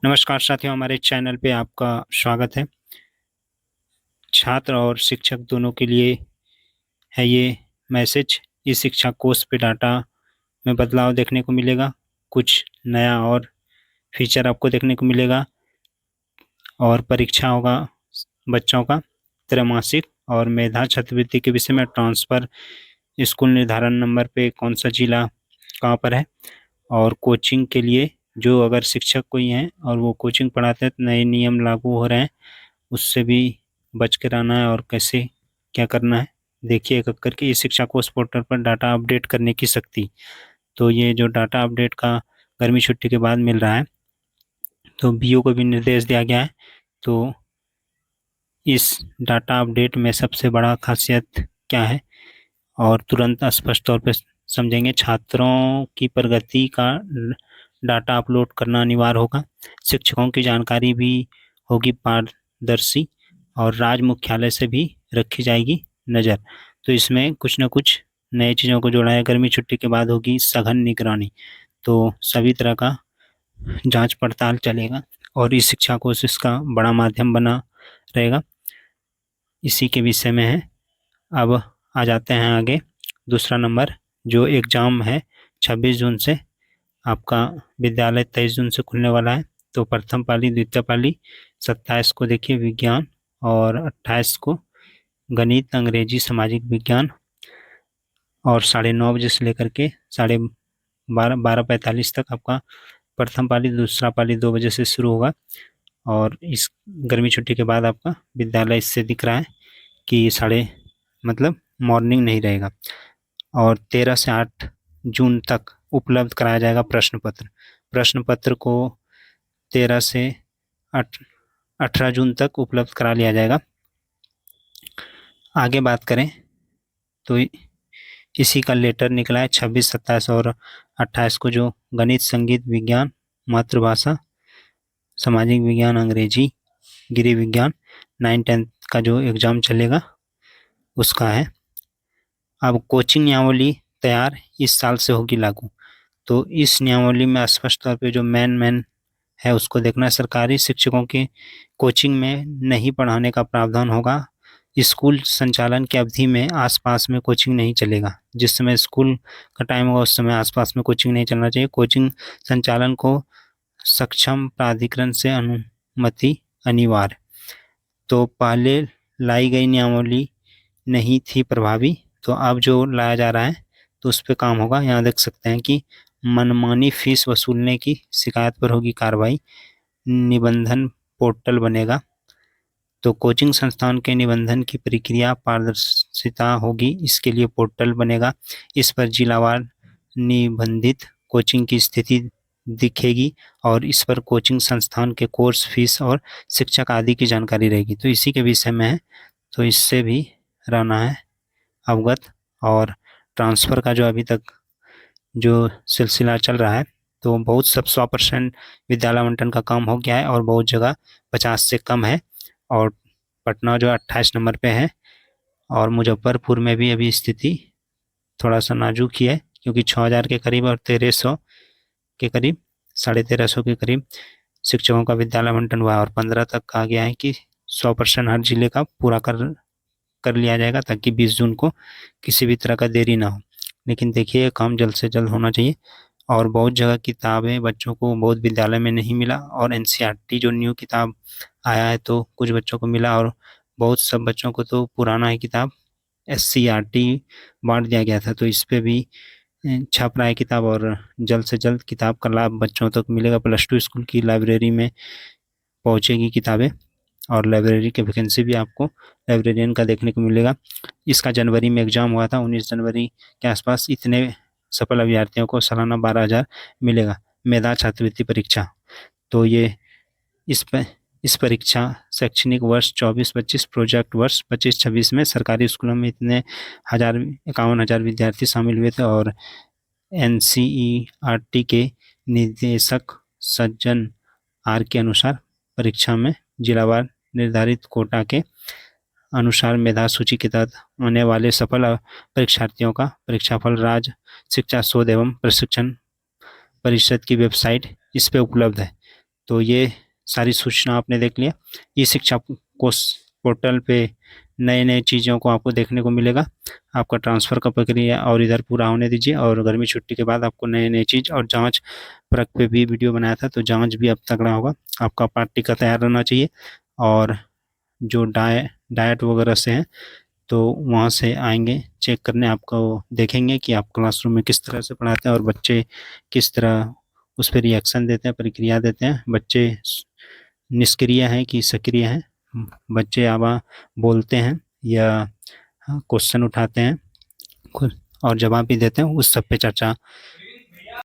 नमस्कार साथियों, हमारे चैनल पे आपका स्वागत है। छात्र और शिक्षक दोनों के लिए है ये मैसेज। इस शिक्षा कोर्स पे डाटा में बदलाव देखने को मिलेगा। कुछ नया और फीचर आपको देखने को मिलेगा और परीक्षा होगा बच्चों का त्रैमासिक और मेधा छात्रवृत्ति के विषय में ट्रांसफ़र स्कूल निर्धारण नंबर पे कौन सा जिला कहाँ पर है और कोचिंग के लिए जो अगर शिक्षक कोई हैं और वो कोचिंग पढ़ाते हैं तो नए नियम लागू हो रहे हैं, उससे भी बच के रहना है और कैसे क्या करना है। देखिए एक एक करके इस शिक्षा कोष पोर्टल पर डाटा अपडेट करने की शक्ति। तो ये जो डाटा अपडेट का गर्मी छुट्टी के बाद मिल रहा है, तो बीओ को भी निर्देश दिया गया है। तो इस डाटा अपडेट में सबसे बड़ा खासियत क्या है और तुरंत स्पष्ट तौर पर समझेंगे। छात्रों की प्रगति का डाटा अपलोड करना अनिवार्य होगा। शिक्षकों की जानकारी भी होगी पारदर्शी और राज्य मुख्यालय से भी रखी जाएगी नज़र। तो इसमें कुछ न कुछ नई चीज़ों को जोड़ा है। गर्मी छुट्टी के बाद होगी सघन निगरानी, तो सभी तरह का जांच पड़ताल चलेगा और इस शिक्षा कोष इसका बड़ा माध्यम बना रहेगा। इसी के विषय में है। अब आ जाते हैं आगे। दूसरा नंबर जो एग्ज़ाम है 26 जून से, आपका विद्यालय 23 जून से खुलने वाला है। तो प्रथम पाली द्वितीय पाली 27 को देखिए विज्ञान और 28 को गणित, अंग्रेजी, सामाजिक विज्ञान और 9:30 से लेकर के 12:45 तक आपका प्रथम पाली। दूसरा पाली 2 बजे से शुरू होगा और इस गर्मी छुट्टी के बाद आपका विद्यालय इससे दिख रहा है कि मॉर्निंग नहीं रहेगा। और 13 से 8 जून तक उपलब्ध कराया जाएगा प्रश्न पत्र। प्रश्न पत्र को 13 से 18 जून तक उपलब्ध करा लिया जाएगा। आगे बात करें तो इसी का लेटर निकला है 26, 27 और 28 को, जो गणित, संगीत, विज्ञान, मातृभाषा, सामाजिक विज्ञान, अंग्रेजी, गृह विज्ञान 9-10 का जो एग्ज़ाम चलेगा उसका है। अब कोचिंग नियमावली तैयार इस साल से होगी लागू। तो इस नियमावली में स्पष्ट तौर पे जो मेन है उसको देखना है। सरकारी शिक्षकों के कोचिंग में नहीं पढ़ाने का प्रावधान होगा। स्कूल संचालन की अवधि में आसपास में कोचिंग नहीं चलेगा। जिस समय स्कूल का टाइम होगा उस समय आसपास में कोचिंग नहीं चलना चाहिए। कोचिंग संचालन को सक्षम प्राधिकरण से अनुमति अनिवार्य। तो पहले लाई गई नियमावली नहीं थी प्रभावी, तो अब जो लाया जा रहा है तो उस पर काम होगा। यहाँ देख सकते हैं कि मनमानी फीस वसूलने की शिकायत पर होगी कार्रवाई। निबंधन पोर्टल बनेगा। तो कोचिंग संस्थान के निबंधन की प्रक्रिया पारदर्शिता होगी, इसके लिए पोर्टल बनेगा। इस पर जिलावार निबंधित कोचिंग की स्थिति दिखेगी और इस पर कोचिंग संस्थान के कोर्स फीस और शिक्षक आदि की जानकारी रहेगी। तो इसी के विषय में है, तो इससे भी रहना है अवगत। और ट्रांसफ़र का जो अभी तक जो सिलसिला चल रहा है, तो बहुत सब 100% विद्यालय आवंटन का काम हो गया है और बहुत जगह 50 से कम है। और पटना जो 28 नंबर पे है और मुजफ्फरपुर में भी अभी स्थिति थोड़ा सा नाजुक ही है, क्योंकि 6000 के करीब और 1300 के करीब, 1350 के करीब शिक्षकों का विद्यालय आवंटन हुआ है और 15 तक कहा गया है कि 100% हर जिले का पूरा कर लिया जाएगा, ताकि 20 जून को किसी भी तरह का देरी ना हो। लेकिन देखिए काम जल्द से जल्द होना चाहिए। और बहुत जगह किताबें बच्चों को बहुत विद्यालय में नहीं मिला और एनसीईआरटी जो न्यू किताब आया है तो कुछ बच्चों को मिला और बहुत सब बच्चों को तो पुराना ही किताब एससीईआरटी बांट दिया गया था। तो इस पे भी छप रहा है किताब और जल्द से जल्द किताब का लाभ बच्चों तक मिलेगा। +2 स्कूल की लाइब्रेरी में पहुँचेगी किताबें और लाइब्रेरी की वैकेंसी भी आपको लाइब्रेरियन का देखने को मिलेगा। इसका जनवरी में एग्ज़ाम हुआ था, 19 जनवरी के आसपास। इतने सफल अभ्यर्थियों को सालाना 12,000 मिलेगा। मेधा छात्रवृत्ति परीक्षा, तो ये इस परीक्षा शैक्षणिक वर्ष 24-25, प्रोजेक्ट वर्ष 25-26 में सरकारी स्कूलों में इतने 51,000 विद्यार्थी शामिल हुए थे और एनसीईआरटी के निदेशक सज्जन आर के अनुसार परीक्षा में जिलावार निर्धारित कोटा के अनुसार मेधा सूची के तहत आने वाले सफल परीक्षार्थियों का परीक्षाफल राज्य शिक्षा शोध एवं प्रशिक्षण परिषद की वेबसाइट इस पे उपलब्ध है। तो ये सारी सूचना आपने देख लिया। ई शिक्षा कोष पोर्टल पे नए नए चीज़ों को आपको देखने को मिलेगा। आपका ट्रांसफ़र का प्रक्रिया और इधर पूरा होने दीजिए, और गर्मी छुट्टी के बाद आपको नए नए चीज़ और जांच परख पे भी वीडियो बनाया था, तो जांच भी अब तगड़ा होगा। आपका पार्ट टिकट तैयार रहना चाहिए, और जो डाइट वगैरह से हैं तो वहाँ से आएंगे चेक करने, आपको देखेंगे कि आप क्लासरूम में किस तरह से पढ़ाते हैं और बच्चे किस तरह उस पर रिएक्शन देते हैं, प्रतिक्रिया देते हैं। बच्चे निष्क्रिय हैं कि सक्रिय हैं, बच्चे आवा बोलते हैं या क्वेश्चन उठाते हैं खुद और जवाब भी देते हैं, उस सब पे चर्चा